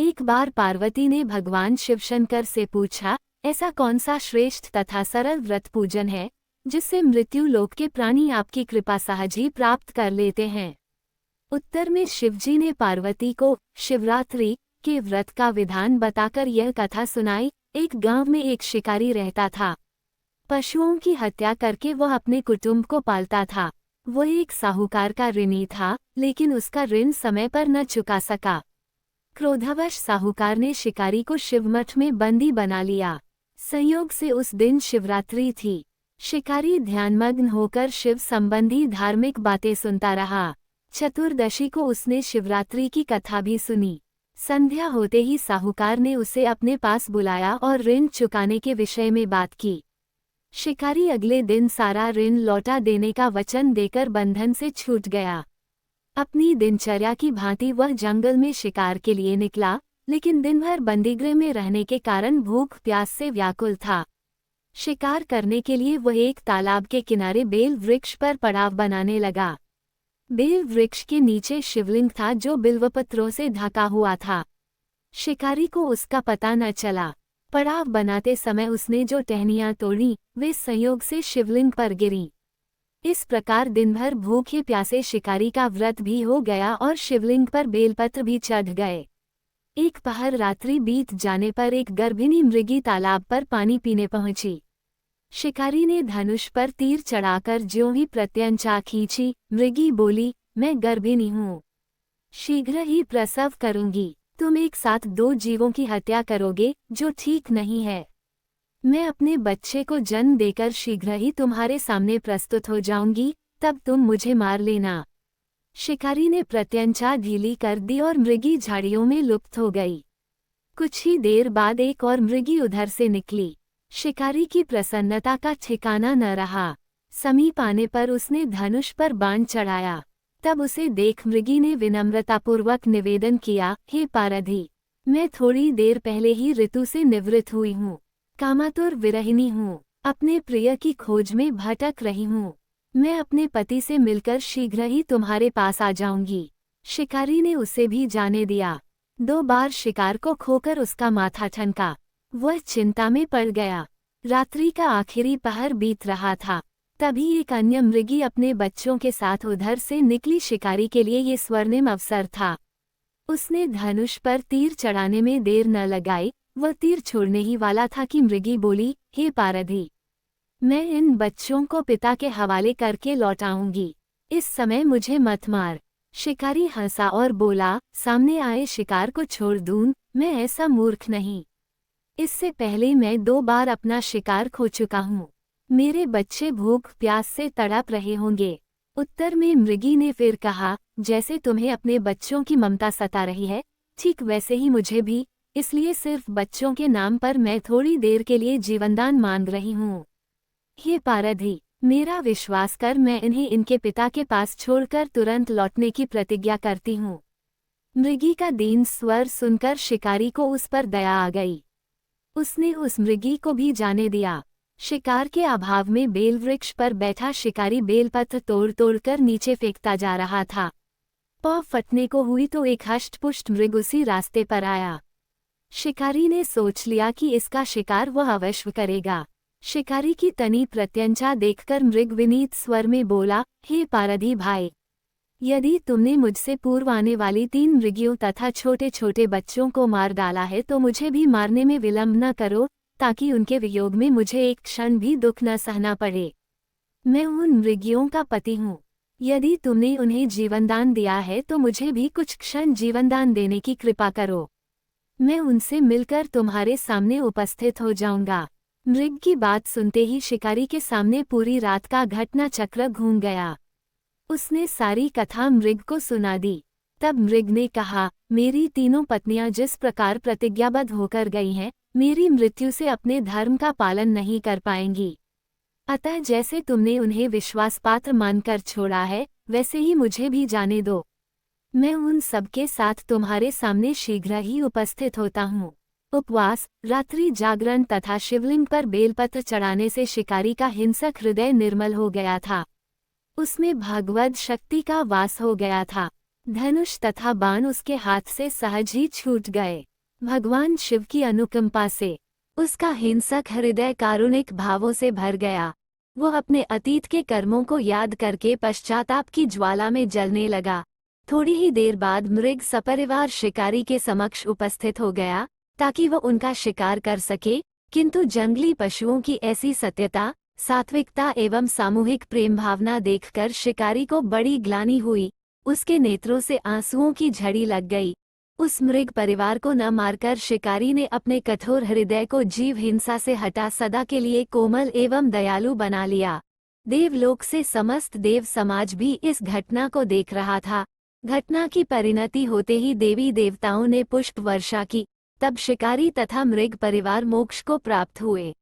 एक बार पार्वती ने भगवान शिवशंकर से पूछा, ऐसा कौन सा श्रेष्ठ तथा सरल व्रत पूजन है जिससे मृत्यु लोक के प्राणी आपकी कृपा सहज ही प्राप्त कर लेते हैं। उत्तर में शिवजी ने पार्वती को शिवरात्रि के व्रत का विधान बताकर यह कथा सुनाई। एक गांव में एक शिकारी रहता था। पशुओं की हत्या करके वह अपने कुटुंब को पालता था। वह एक साहूकार का ऋणी था, लेकिन उसका ऋण समय पर न चुका सका। क्रोधवश साहूकार ने शिकारी को शिवमठ में बंदी बना लिया। संयोग से उस दिन शिवरात्रि थी। शिकारी ध्यानमग्न होकर शिव संबंधी धार्मिक बातें सुनता रहा। चतुर्दशी को उसने शिवरात्रि की कथा भी सुनी। संध्या होते ही साहूकार ने उसे अपने पास बुलाया और ऋण चुकाने के विषय में बात की। शिकारी अगले दिन सारा ऋण लौटा देने का वचन देकर बंधन से छूट गया। अपनी दिनचर्या की भांति वह जंगल में शिकार के लिए निकला, लेकिन दिन भर बंदीगृह में रहने के कारण भूख प्यास से व्याकुल था। शिकार करने के लिए वह एक तालाब के किनारे बेल वृक्ष पर पड़ाव बनाने लगा। बेल वृक्ष के नीचे शिवलिंग था जो बिल्वपत्रों से ढका हुआ था। शिकारी को उसका पता न चला। पड़ाव बनाते समय उसने जो टहनियां तोड़ी वे संयोग से शिवलिंग पर गिरी। इस प्रकार दिन भर भूखे प्यासे शिकारी का व्रत भी हो गया और शिवलिंग पर बेलपत्र भी चढ़ गए। एक पहर रात्रि बीत जाने पर एक गर्भिणी मृगी तालाब पर पानी पीने पहुंची। शिकारी ने धनुष पर तीर चढ़ाकर ज्यों ही प्रत्यंचा खींची, मृगी बोली, मैं गर्भिणी हूँ, शीघ्र ही प्रसव करूंगी। तुम एक साथ दो जीवों की हत्या करोगे, जो ठीक नहीं है। मैं अपने बच्चे को जन्म देकर शीघ्र ही तुम्हारे सामने प्रस्तुत हो जाऊंगी, तब तुम मुझे मार लेना। शिकारी ने प्रत्यंचा ढीली कर दी और मृगी झाड़ियों में लुप्त हो गई। कुछ ही देर बाद एक और मृगी उधर से निकली। शिकारी की प्रसन्नता का ठिकाना न रहा। समीप आने पर उसने धनुष पर बाण चढ़ाया। तब उसे देख मृगी ने विनम्रतापूर्वक निवेदन किया, हे पारधी, मैं थोड़ी देर पहले ही ऋतु से निवृत्त हुई हूँ। कामातुर विरहिणी हूँ। अपने प्रिय की खोज में भटक रही हूँ। मैं अपने पति से मिलकर शीघ्र ही तुम्हारे पास आ जाऊंगी। शिकारी ने उसे भी जाने दिया। 2 बार शिकार को खोकर उसका माथा ठनका। वह चिंता में पड़ गया। रात्रि का आखिरी पहर बीत रहा था। तभी एक अन्य मृगी अपने बच्चों के साथ उधर से निकली। शिकारी के लिए ये स्वर्णिम अवसर था। उसने धनुष पर तीर चढ़ाने में देर न लगाई। वह तीर छोड़ने ही वाला था कि मृगी बोली, हे पारधी, मैं इन बच्चों को पिता के हवाले करके लौटाऊंगी। इस समय मुझे मत मार। शिकारी हंसा और बोला, सामने आए शिकार को छोड़ दूं, मैं ऐसा मूर्ख नहीं। इससे पहले मैं 2 बार अपना शिकार खो चुका हूँ। मेरे बच्चे भूख प्यास से तड़प रहे होंगे। उत्तर में मृगी ने फिर कहा, जैसे तुम्हें अपने बच्चों की ममता सता रही है, ठीक वैसे ही मुझे भी, इसलिए सिर्फ बच्चों के नाम पर मैं थोड़ी देर के लिए जीवनदान मांग रही हूँ। हे पारधी, मेरा विश्वास कर, मैं इन्हें इनके पिता के पास छोड़कर तुरंत लौटने की प्रतिज्ञा करती हूँ। मृगी का दीन स्वर सुनकर शिकारी को उस पर दया आ गई। उसने उस मृगी को भी जाने दिया। शिकार के अभाव में बेलवृक्ष पर बैठा शिकारी बेलपत्र तोड़ तोड़कर नीचे फेंकता जा रहा था। पाँव फटने को हुई तो एक हष्टपुष्ट मृग उसी रास्ते पर आया। शिकारी ने सोच लिया कि इसका शिकार वह अवश्य करेगा। शिकारी की तनी प्रत्यंचा देखकर मृग विनीत स्वर में बोला, हे पारधी भाई, यदि तुमने मुझसे पूर्व आने वाली 3 मृगियों तथा छोटे छोटे बच्चों को मार डाला है तो मुझे भी मारने में विलंब न करो, ताकि उनके वियोग में मुझे एक क्षण भी दुख न सहना पड़े। मैं उन मृगियों का पति हूँ। यदि तुमने उन्हें जीवनदान दिया है तो मुझे भी कुछ क्षण जीवनदान देने की कृपा करो। मैं उनसे मिलकर तुम्हारे सामने उपस्थित हो जाऊंगा। मृग की बात सुनते ही शिकारी के सामने पूरी रात का घटना चक्र घूम गया। उसने सारी कथा मृग को सुना दी। तब मृग ने कहा, मेरी 3 पत्नियां जिस प्रकार प्रतिज्ञाबद्ध होकर गई हैं, मेरी मृत्यु से अपने धर्म का पालन नहीं कर पाएंगी। अतः जैसे तुमने उन्हें विश्वासपात्र मानकर छोड़ा है, वैसे ही मुझे भी जाने दो। मैं उन सबके साथ तुम्हारे सामने शीघ्र ही उपस्थित होता हूँ। उपवास, रात्रि जागरण तथा शिवलिंग पर बेलपत्र चढ़ाने से शिकारी का हिंसक हृदय निर्मल हो गया था। उसमें भगवद शक्ति का वास हो गया था। धनुष तथा बाण उसके हाथ से सहज ही छूट गए। भगवान शिव की अनुकंपा से उसका हिंसक हृदय कारुणिक भावों से भर गया। वो अपने अतीत के कर्मों को याद करके पश्चाताप की ज्वाला में जलने लगा। थोड़ी ही देर बाद मृग सपरिवार शिकारी के समक्ष उपस्थित हो गया ताकि वो उनका शिकार कर सके, किंतु जंगली पशुओं की ऐसी सत्यता, सात्विकता एवं सामूहिक प्रेम भावना देखकर शिकारी को बड़ी ग्लानि हुई। उसके नेत्रों से आंसुओं की झड़ी लग गई। उस मृग परिवार को न मारकर शिकारी ने अपने कठोर हृदय को जीव हिंसा से हटा सदा के लिए कोमल एवं दयालु बना लिया। देवलोक से समस्त देव समाज भी इस घटना को देख रहा था। घटना की परिणति होते ही देवी देवताओं ने पुष्प वर्षा की। तब शिकारी तथा मृग परिवार मोक्ष को प्राप्त हुए।